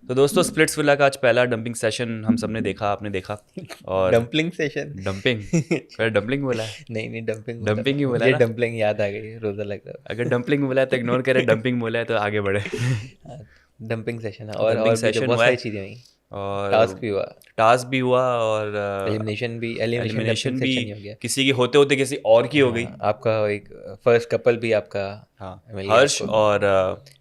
तो दोस्तों splits villa का आज पहला डंपिंग सेशन हम सबने देखा, आपने देखा। और डम्पलिंग सेशन डंपिंग फिर डंपलिंग बोला है, नहीं डम्पिंग डंपिंग ही बोला मुझे ना। डम्पलिंग याद आ गई, रोज़ा लग रहा अगर डंपलिंग बोला है तो इग्नोर करें, डंपिंग बोला है तो आगे बढ़े। है। डम्पिंग सेशन है डंपिंग और भी तो सेशन बहुत हुआ सारी है चीज़ें हुई। टास्क और भी हुआ, टास्क भी हुआ और एलिमिनेशन डम्पिंग एलिमिनेशन भी सेशन ही हो गया। किसी की होते होते किसी और की हो गई। हाँ, आपका एक फर्स्ट कपल भी आपका हाँ, मिल गया हर्ष आपको। और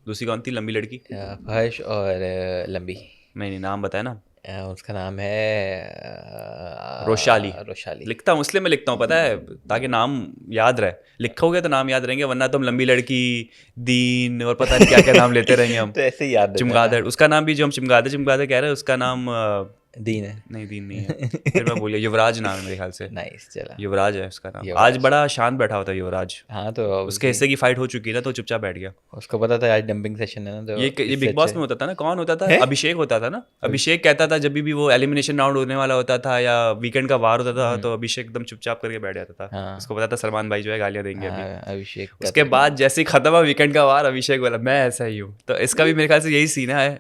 दूसरी कौन थी लंबी लड़की? हर्ष और लंबी, नहीं नाम बताया ना। उसका नाम है रोशाली। रोशाली। लिखता हूँ इसलिए मैं लिखता हूँ पता है, ताकि नाम याद रहे। लिखोगे तो नाम याद रहेंगे, वरना तो हम लंबी लड़की, दीन और पता नहीं क्या क्या नाम लेते रहेंगे हम। तो ऐसे ही याद रहता है चमगादड़, उसका नाम भी जो हम चमगादड़ चमगादड़ कह रहे हैं उसका नाम ना। दीन है। नहीं दीन नहीं है। फिर मैं बोलिए युवराज नाम है मेरे ख्याल से। नाइस, चला युवराज है उसका नाम। युवराज। आज बड़ा शांत बैठा होता है युवराज। हाँ तो उसके obviously हिस्से की फाइट हो चुकी है ना, तो चुपचाप बैठ गया। उसको पता था आज डंपिंग सेशन है ना, तो ये इससे बिग बॉस अच्छे में होता था ना, कौन होता था? हैं? अभिषेक होता था ना। अभिषेक कहता था जब भी वो एलिमिनेशन राउंड होने वाला होता था या वीकेंड का वार होता था, तो अभिषेक एकदम चुपचाप करके बैठ जाता था। हाँ। उसको पता था सलमान भाई जो है गालियां देंगे अभी। हाँ, अभिषेक का उसके तो बाद जैसे ही खत्म हुआ वीकेंड का वार, अभिषेक बोला मैं ऐसा ही हूँ। तो इसका भी मेरे ख्याल से यही सीन है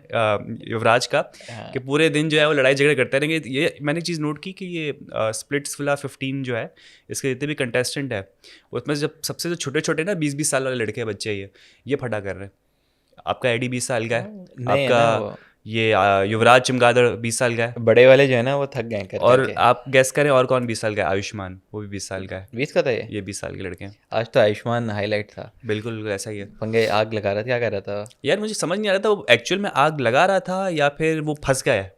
युवराज का, हाँ। कि पूरे दिन जो है वो लड़ाई झगड़े करते रहेंगे। ये मैंने चीज़ नोट की कि ये स्प्लिट्स विला 15 जो है, इसके जितने भी कंटेस्टेंट है उसमें जब सबसे जो छोटे छोटे ना 20-20 साल वाले लड़के बच्चे ये फटा कर रहे हैं। आपका एडी 20 साल का है, नहीं है आपका ना वो, ये युवराज चमगादड़ 20 साल का है, बड़े वाले जो है ना वो थक गए कर और करके। आप गेस करें और कौन 20 साल का है? आयुष्मान, वो भी 20 साल का है। 20 का था ये। ये 20 साल के लड़के हैं। आज तो आयुष्मान हाईलाइट था, बिल्कुल ऐसा ही है पंगे आग लगा रहा था, क्या कर रहा था। यार। मुझे समझ नहीं आ रहा था वो एक्चुअल में आग लगा रहा था या फिर वो फंस गया है।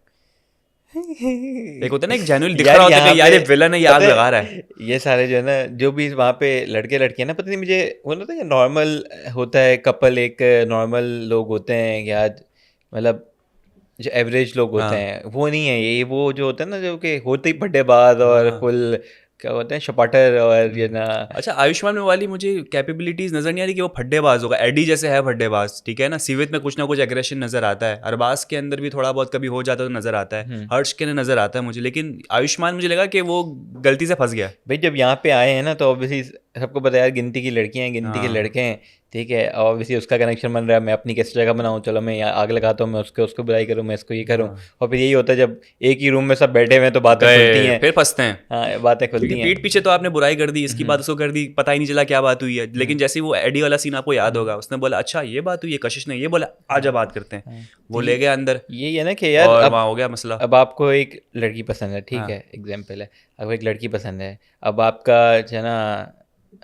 एक होता है ना, एक जेन्युइन दिख यार रहा होता है यहाँ कि यार ये पे विलन है, ये आग पता लगा रहा है। ये सारे जो है ना, जो भी वहाँ पे लड़के लड़कियां ना, पता नहीं मुझे वो होता है नॉर्मल होता है कपल, एक नॉर्मल लोग होते हैं या मतलब जो एवरेज लोग होते हाँ हैं, वो नहीं है ये। वो जो होता है ना, जो कि होते ही फड्डेबाज और हाँ। फुल क्या होते हैं, शपाटर और ये ना। अच्छा, आयुष्मान में वाली मुझे कैपेबिलिटीज नजर नहीं आ रही कि वो फड्डेबाज होगा। एडी जैसे है फड्डेबाज, ठीक है ना। सीवित में कुछ ना कुछ एग्रेशन नजर आता है, अरबाज के अंदर भी थोड़ा बहुत कभी हो जाता है तो नजर आता है, हर्ष के अंदर नजर आता है मुझे। लेकिन आयुष्मान मुझे लगा कि वो गलती से फंस गया। भाई जब यहाँ पे आए हैं ना, तो ऑब्वियसली सबको पता है यार, गिनती की लड़कियां हैं, गिनती के हाँ लड़के हैं, ठीक है। ऑब्वियसली उसका कनेक्शन बन रहा है, मैं अपनी कैसे जगह बनाऊँ, चलो मैं यहाँ आग लगाता हूँ, मैं उसको उसको बुराई करूँ, मैं इसको ये करूँ। और फिर यही होता है जब एक ही रूम में सब बैठे हुए हैं तो बातें खुलती गए हैं। फिर फंसते हैं, हाँ, बातें क्योंकि खुलती हैं। पीठ पीछे तो आपने बुराई कर दी, इसकी बात उसको कर दी, पता ही नहीं चला क्या बात हुई है। लेकिन जैसे ही वो एडी वाला सीन आपको याद होगा, उसने बोला अच्छा ये बात हुई है, कशिश ने ये बोला आजा बात करते हैं, वो ले गया अंदर यही है ना कि यार और अब वहाँ हो गया मसला। अब आपको एक लड़की पसंद है, ठीक हाँ है, एग्जाम्पल है। अब एक लड़की पसंद है, अब आपका जो है ना,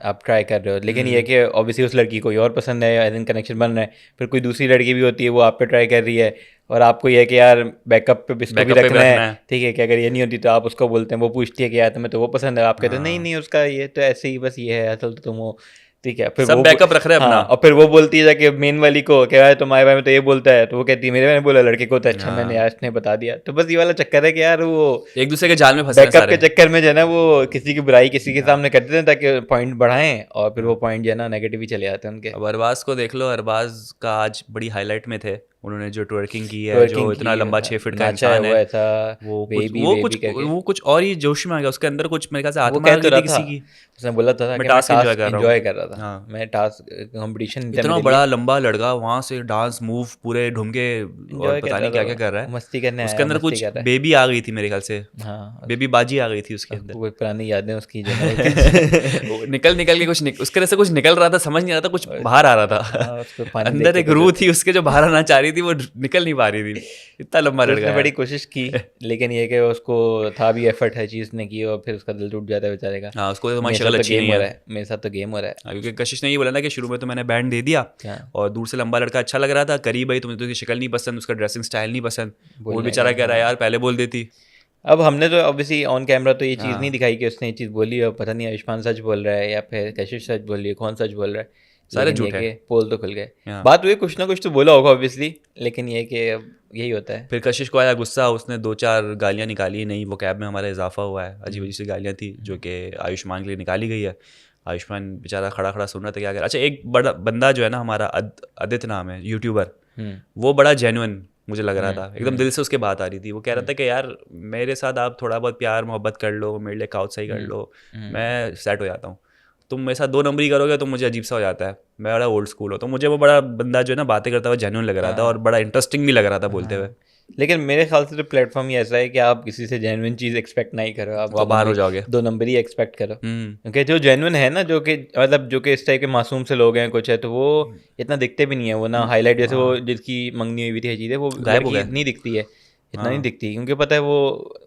आप ट्राई कर रहे हो, लेकिन ये कि ऑब्वियसली उस लड़की को कोई और पसंद है, या कनेक्शन बन रहा है। फिर कोई दूसरी लड़की भी होती है, वो आप पे ट्राई कर रही है, और आपको ये है कि यार बैकअप पे इसको भी बैकअप पे भी रखना रखना है, है। ठीक है। कि अगर ये नहीं होती तो आप उसको बोलते हैं, वो पूछती है कि यार तुम्हें तो वो पसंद है, आप कहते हैं नहीं हाँ नहीं उसका ये तो ऐसे ही बस ये है, असल तो तुम हो, ठीक है। फिर सब वो बैकअप रख रहे हैं हाँ, अपना। और फिर वो बोलती है जाके मेन वाली को कि यार तुम्हारे बारे में तो ये बोलता है, तो वो कहती है मेरे बारे में बोला लड़के को, तो अच्छा मैंने हाँ यार इसने बता दिया। तो बस ये वाला चक्कर है कि यार वो एक दूसरे के जाल में फंसे हैं बैकअप के सारे। चक्कर में जो है ना, वो किसी की बुराई किसी के सामने करते थे ताकि पॉइंट बढ़ाएं, और फिर वो पॉइंट जो है ना नेगेटिव ही चले जाते हैं उनके। अब अरबाज को देख लो, अरबाज का आज बड़ी हाईलाइट में थे। उन्होंने जो ट्वर्किंग की है, जो ट्वर्किंग इतना की, लंबा 6 फीट का नाचा है इंसान वो है, ऐसा, बेबी बेबी करके। वो कुछ और ही जोश में आ गया उसके अंदर। कुछ मेरे ख्याल से वो आत्मा कह आ तो गई रहा थी था, किसी की। उसने बोला था मैं कि मैं टास्क एंजॉय टास्क कर रहा एंजॉय हूँ। कर रहा था, हाँ मैं टास्क कंपटीशन था इतना मेरे लिए, बड़ा लंबा लड़का वहां से डांस मूव पूरे ढूंढके और एंजॉय कर पता रहा नहीं क्या क्या था, कर रहा है। मस्ती करने उसके आया, अंदर मस्ती कुछ कर रहा बेबी आ गई थी मेरे ख्याल से, है। हाँ, बेबी बाजी आ गई थी उसके अंदर। कोई पुरानी यादें उसकी जो है ना, वो कुछ वो निकल निकल के उसके अंदर से कुछ निकल रहा था, समझ नहीं आ रहा था, कुछ बाहर आ रहा था। उसको पानी देख अंदर के एक तो रूह थी उसके जो बाहर आना चाह रही थी, वो निकल नहीं पा रही थी। इतना लंबा तो लड़का उसने बड़ी यार। कोशिश की, लेकिन ये कि उसको था भी एफर्ट है चीज़ ने की, और फिर उसका दिल टूट जाता है बेचारे का। हाँ उसको तो तुम्हारी मेरे साथ शक्ल तो अच्छी गेम नहीं हो है। रहा है, मेरे साथ तो गेम हो रहा है। हाँ, क्योंकि कशिश ने ये बोला ना कि शुरू में तो मैंने बैंड दे दिया, क्या और दूर से लंबा लड़का अच्छा लग रहा था, करीब आई तुम्हें तो उसकी शक्ल नहीं पसंद, उसका ड्रेसिंग स्टाइल नहीं पसंद। वो बोलने बेचारा का, कह रहा है हाँ। यार पहले बोल देती। अब हमने तो ऑब्वियसली ऑन कैमरा तो ये चीज़ नहीं हाँ दिखाई कि उसने ये चीज़ बोली, और पता नहीं आयुष्मान सच बोल रहा है या फिर कशिश सच बोल रही है, कौन सच बोल रहा है। सारे लेकिन ये झूठ है। कि पोल तो खुल गए, हाँ। बात हुई, कुछ ना कुछ तो बोला होगा ऑब्वियसली, लेकिन ये कि अब यही होता है। फिर कशिश को आया गुस्सा, उसने 2-4 गालियाँ निकाली। नहीं वो कैब में हमारा इजाफा हुआ है, अजीब अजीब सी गालियाँ थी जो कि आयुष्मान के लिए निकाली गई है। आयुष्मान बेचारा खड़ा खड़ा सुन रहा था क्या कर। अच्छा एक बड़ा बंदा जो है ना हमारा आदित्य नाम है, यूट्यूबर, वो बड़ा जेन्युइन मुझे लग रहा था, एकदम दिल से उसके बात आ रही थी। वो कह रहा था कि यार मेरे साथ आप थोड़ा बहुत प्यार मोहब्बत कर लो, मेरे लिए काउच सही कर लो, मैं सेट हो जाता हूँ। तुम मेरे साथ 2 नंबरी करोगे तो मुझे अजीब सा हो जाता है, मैं बड़ा ओल्ड स्कूल हो। तो मुझे वो बड़ा बंदा जो है ना बातें करता हुआ जेन्युइन लग रहा था, और बड़ा इंटरेस्टिंग भी लग रहा था बोलते हुए। लेकिन मेरे ख्याल से तो प्लेटफॉर्म ही ऐसा है कि आप किसी से जेन्युइन चीज़ एक्सपेक्ट नहीं करो, आप वो बाहर हो जाओगे। 2 नंबर ही एक्सपेक्ट करो। क्योंकि जो जेन्युइन है ना, जो कि मतलब जो कि इस टाइप के मासूम से लोग हैं कुछ है, तो वो इतना दिखते भी नहीं है, वो ना हाईलाइट जैसे वो जिसकी मंगनी हुई थी चीज़ें, वो गायब हो लड़की गए। नहीं दिखती है, इतना नहीं दिखती, क्योंकि पता है वो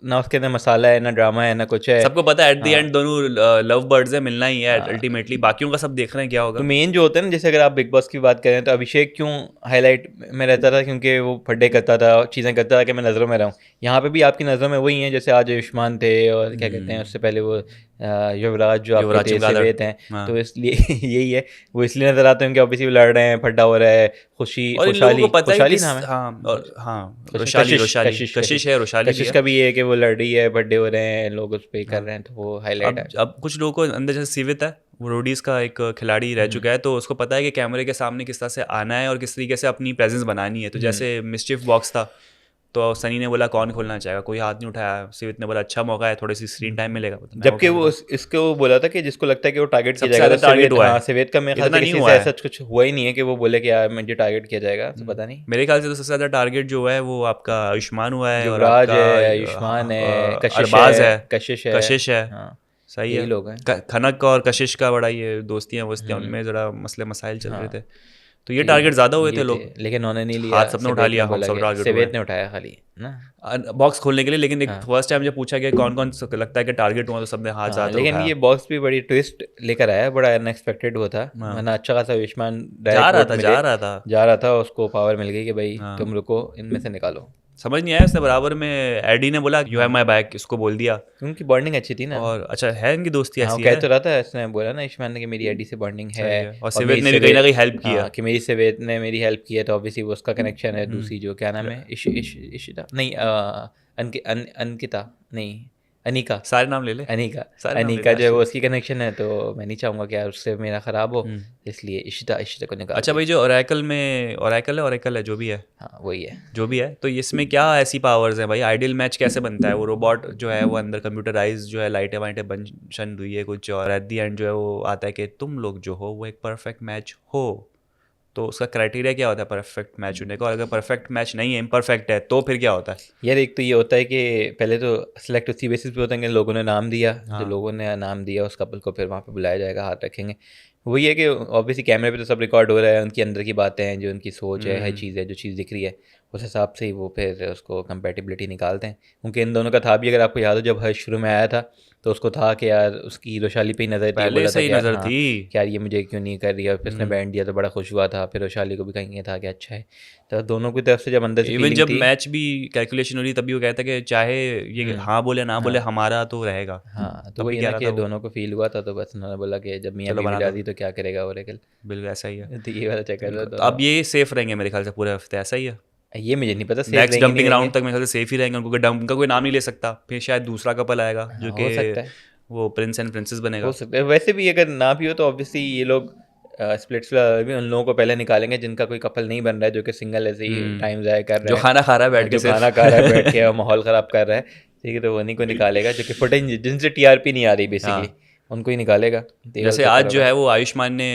ना उसके अंदर मसाला है, ना ड्रामा है, ना कुछ है। सबको पता है एट द एंड दोनों लव बर्ड्स है, मिलना ही है अल्टीमेटली, बाकियों का सब देख रहे हैं क्या तो होगा। मेन जो होता है ना, जैसे अगर आप बिग बॉस की बात करें तो अभिषेक क्यों हाईलाइट में रहता था, क्योंकि वो फड्डे करता था, चीज़ें करता था कि मैं नज़रों में रहूं। यहाँ पे भी आपकी नज़रों में वही हैं, जैसे आज आयुष्मान थे, और क्या कहते हैं उससे पहले वो युवराज जो आपके युवराज थे चमगादड़। सेवेत हैं। हाँ। तो इसलिए यही है, वो इसलिए नज़र आते हैं कि ऑब्वियसली वो लड़ रहे हैं, फड्डा हो रहा है। और इन लोगों को पता है खुशहाली किस, नाम है। हाँ और हाँ, कशिश कशिश है, रोशाली भी कशिश है। का भी ये है कि वो लड़ रही है, बर्थडे हो रहे हैं, लोग उस पर कर रहे हैं, तो वो हाईलाइट है। अब कुछ लोगों को अंदर, जैसे सीवित है, वो रोडीज का एक खिलाड़ी रह चुका है, तो उसको पता है कि कैमरे के सामने किस तरह से आना है और किस तरीके से अपनी प्रेजेंस बनानी है। तो जैसे मिस्चिफ बॉक्स था, तो सनी ने बोला कौन खोलना चाहेगा, कोई हाथ नहीं उठाया। सीवित ने बोला अच्छा मौका है, थोड़ी सी स्क्रीन टाइम मिलेगा। जबकि वो इसको बोला था कि जिसको लगता है कि वो टारगेट किया सबसे जाएगा, ज्यादा टारगेट हुआ है। हाँ, सेवेद का मेरे ख्याल इतना से नहीं किसी हुआ से है। ऐसा कुछ हुआ ही नहीं है कि वो बोले कि यार मुझे टारगेट किया जाएगा, तो पता नहीं। मेरे ख्याल से तो सबसे ज्यादा टारगेट जो है वो आपका आयुष्मान हुआ है, और युवराज आपका है, आयुष्मान है, अरबाज है, कशिश है। हाँ सही यही है। लोग हैं। खनक और कशिश का बड़ा ये दोस्तियां वस्तियां, उनमें जरा मसले मसाइल चल रहे थे, तो ये टारगेट ज्यादा हुए थे लोग, लेकिन उन्होंने नहीं लिया, हाथ सबने उठा लिया, हम सब टारगेट सेवेद ने उठाया खाली ना बॉक्स खोलने के लिए। लेकिन एक फर्स्ट टाइम जब पूछा गया कौन कौन लगता है कि टारगेट हुआ, तो सबने हाथ ज्यादा लेकिन उठाया। ये बॉक्स भी बड़ी ट्विस्ट लेकर आया, बड़ा अनएक्सपेक्टेड हुआ था, वरना अच्छा खासा आयुष्मान जा रहा था, उसको पावर मिल गई कि भाई तुम रुको, इनमें से निकालो। समझ नहीं आया उसने, बराबर में एडी ने बोला यू हैव माय बैक, इसको बोल दिया। उनकी बॉन्डिंग अच्छी थी ना, और अच्छा है इनकी दोस्ती हाँ, ऐसी कह है। तो रहा था, इसने बोला ना आयुष्मान ने कि मेरी एडी से बॉन्डिंग है, और सेवेद ने भी कहीं ना कहीं हेल्प किया, कि मेरी सेवेद ने मेरी हेल्प की है, तो ऑब्वियसली वो उसका कनेक्शन है। दूसरी जो क्या नाम है, इशिता नहीं, अंकिता नहीं, अनिका, सारे नाम ले ले, अनिका जो है वो उसकी कनेक्शन है, तो मैं नहीं चाहूँगा कि यार उससे मेरा ख़राब हो, इसलिए इशिता को निकाल। अच्छा भाई, जो ओरेकल में ओरेकल है जो भी है, हाँ वही है, जो भी है, तो इसमें क्या ऐसी पावर्स हैं भाई? आइडियल मैच कैसे बनता है? वो रोबोट जो है वो अंदर कंप्यूटराइज जो है, लाइटें वाइटें बन हुई है कुछ, और एट दी एंड जो है वो आता है कि तुम लोग जो हो वो एक परफेक्ट मैच हो। तो उसका क्राइटेरिया क्या होता है परफेक्ट मैच होने का? और अगर परफेक्ट मैच नहीं है, इम्परफेक्ट है, तो फिर क्या होता है? यार एक तो ये होता है कि पहले तो सिलेक्ट उसी बेसिस पे होता है कि लोगों ने नाम दिया, जो लोगों ने नाम दिया उस कपल को फिर वहाँ पे बुलाया जाएगा, हाथ रखेंगे। वही है कि ऑब्वियसली कैमरे पे तो सब रिकॉर्ड हो रहा है, उनकी अंदर की बातें हैं, जो उनकी सोच है, हर चीज़ है, जो चीज़ दिख रही है, उस हिसाब से ही वो फिर उसको कंपेटिबिलिटी निकालते हैं। क्योंकि इन दोनों का था भी, अगर आपको याद हो जब हर्ष शुरू में आया था तो उसको था कि यार उसकी रोशाली पे ही नज़र थी, पहले से ही नज़र थी कि यार ये मुझे क्यों नहीं कर रही है, और फिर उसने बैंड दिया तो बड़ा खुश हुआ था, फिर रोशाली को भी कहीं था कि अच्छा है। तो दोनों की तरफ से जब अंदर से इवन जब मैच भी कैलकुलेशन हो रही तभी वो कहता है कि चाहे ये हाँ बोले ना बोले हमारा तो रहेगा। हाँ, तो वही ना कि दोनों को फील हुआ था, तो बस उन्होंने बोला कि जब मियाँ बीवी राजी तो क्या करेगा ओरेकल। बिल्कुल ऐसा ही है, तो ये वाला चक्कर तो अब ये सेफ रहेंगे मेरे ख्याल से पूरे हफ्ते, ऐसा ही है। ये मुझे नहीं पता, नेक्स्ट डंपिंग राउंड तक मेरे ख्याल से सेफ ही रहेंगे, उनको डंप का कोई नाम नहीं ले सकता, फिर शायद दूसरा कपल आएगा जो कि वो प्रिंस एंड प्रिंसेस बनेगा। हो सकता है, वैसे भी अगर ना भी हो तो ऑब्वियसली ये लोग स्प्लिट्स भी उन लोगों को पहले निकालेंगे जिनका कोई कपल नहीं बन रहा है, जो कि सिंगल ऐसे ही टाइम ज़ाया कर रहा है, जो खाना खा रहा है बैठ के, खाना खा रहा है बैठ के और माहौल ख़राब कर रहा है, ठीक है, तो उन्हीं को निकालेगा, जो कि फुटेज जिनसे टीआरपी नहीं आ रही बेसिकली, उनको ही निकालेगा। जैसे आज जो है वो आयुष्मान ने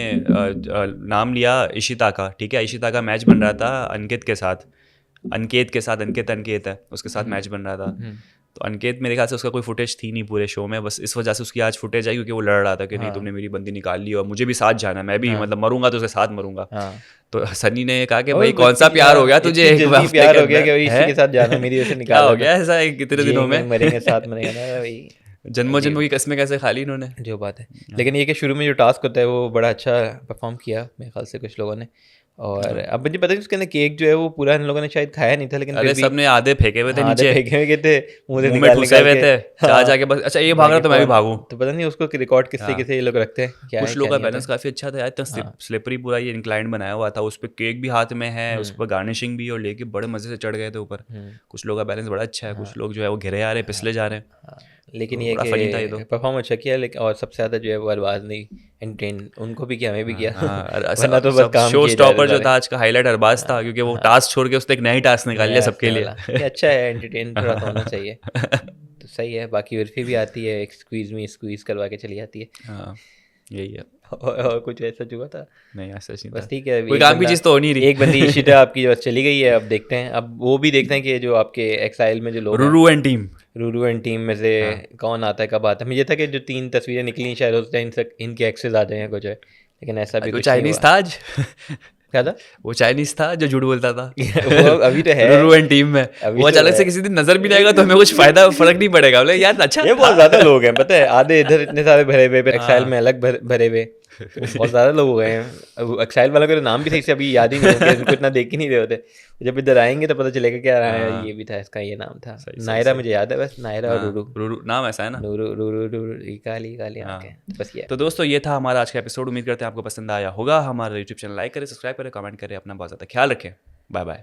नाम लिया इशिता का, ठीक है, इशिता का मैच बन रहा था अंकित के साथ, अंकित है उसके साथ मैच बन रहा था। तो अंकित मेरे ख्याल से उसका कोई फुटेज थी नहीं पूरे शो में, बस इस वजह से उसकी आज फुटेज आई क्योंकि वो लड़ रहा था कि नहीं तुमने मेरी बंदी निकाल ली और मुझे भी साथ जाना, मैं भी मतलब मरूंगा तो उसके साथ मरूंगा। तो सनी ने कहा कि भाई कौन सा प्यार हो गया तुझे, प्यार हो गया कि इसी के साथ जाना, मेरी वजह से निकाल हो गया ऐसा कितने दिनों में, मरेंगे साथ मरेंगे ना भाई, जन्मों जन्मों की कस्में कैसे खाली इन्होंने, जो बात है। लेकिन ये कि शुरू में जो टास्क होता है वो बड़ा अच्छा परफॉर्म किया मेरे ख्याल से कुछ लोगों ने, और अब मुझे पता है उसके अंदर केक जो है वो पूरा इन लोगों ने शायद खाया नहीं था, लेकिन अरे सबने आधे फेंके हुए थे नीचे, फेंके हुए थे, मुंह में ठुसे हुए थे, चाह जाके बस अच्छा ये भाग रहा तो मैं भी भागूं, तो पता नहीं उसको रिकॉर्ड किससे ये लोग रखते हैं क्या। कुछ लोगों का बैलेंस काफी अच्छा था यार, इतना स्लिपरी पूरा ये इंक्लाइंड बनाया हुआ था, उस पर केक भी हाथ में है, उस पर गार्निशिंग भी, और लेके बड़े मजे से चढ़ गए थे ऊपर। कुछ लोगों का बैलेंस बड़ा अच्छा है, कुछ लोग जो है वो घिरे आ रहे फिसले जा रहे हैं, लेकिन ये कि परफॉर्म अच्छा किया, लेकिन और सबसे ज़्यादा जो है वो अरबाज ने एंटरटेन उनको भी किया, हमें भी किया, वरना तो बस काम शो स्टॉपर जो था आज का हाईलाइट अरबाज था, क्योंकि वो टास्क छोड़ के उसने एक नई टास्क निकाल लिया सबके लिए। अच्छा है, एंटरटेन थोड़ा तो होना चाहिए, तो सही है। बाकी उर्फी भी आती है, एक स्क्वीज करवा के चली जाती है। यही है। और कुछ ऐसा हुआ था? नहीं ऐसा नहीं बस था। ठीक है, कोई एक काम की बंदा- चीज़ तो हो नहीं रही। एक बंदी इशिता आपकी बस चली गई है। अब देखते हैं, अब वो भी देखते हैं कि जो आपके एक्साइल में जो लोग हैं, Ruru and team. Ruru and team में से कौन आता है, कब आता है। मुझे था कि जो 3 तस्वीरें निकली शायद उस टाइम तक इनके एक्सेस आ जाए कुछ है, लेकिन ऐसा भी वो कुछ नहीं चाइनीज हुआ। था आज। क्या था? वो चाइनीज था जो झूठ बोलता था। वो अभी तो है, रूरू एंड टीम में अभी वो तो अचानक है। से किसी दिन नजर भी नहीं आएगा तो हमें कुछ फायदा फर्क नहीं पड़ेगा। बोले यार अच्छा ये बहुत ज्यादा लोग हैं, पता है, आधे इधर इतने सारे भरे हुए, फिर एक्साइल हाँ। में अलग भरे हुए, तो बहुत ज्यादा लोग हो गए हैं। अब एक्साइल वालों के नाम भी सही से अभी याद ही नहीं होंगे, इनको इतना देख ही नहीं रहे होते। जब इधर आएंगे तो पता चलेगा क्या रहा है, हाँ। ये भी था, इसका ये नाम था। सही, नायरा सही। मुझे याद है, बस नायरा और हाँ, रूरू। रूरू नाम ऐसा है ना। रूरू रूरू रूरू, ये काली काली हाँ। आंखें, बस ये। तो दोस्तों ये था हमारा आज का एपिसोड। उम्मीद करते हैं आपको पसंद आया होगा। हमारा यूट्यूब चैनल लाइक करें, सब्सक्राइब करें, कमेंट करें। अपना बहुत ज़्यादा ख्याल रखें। Bye bye.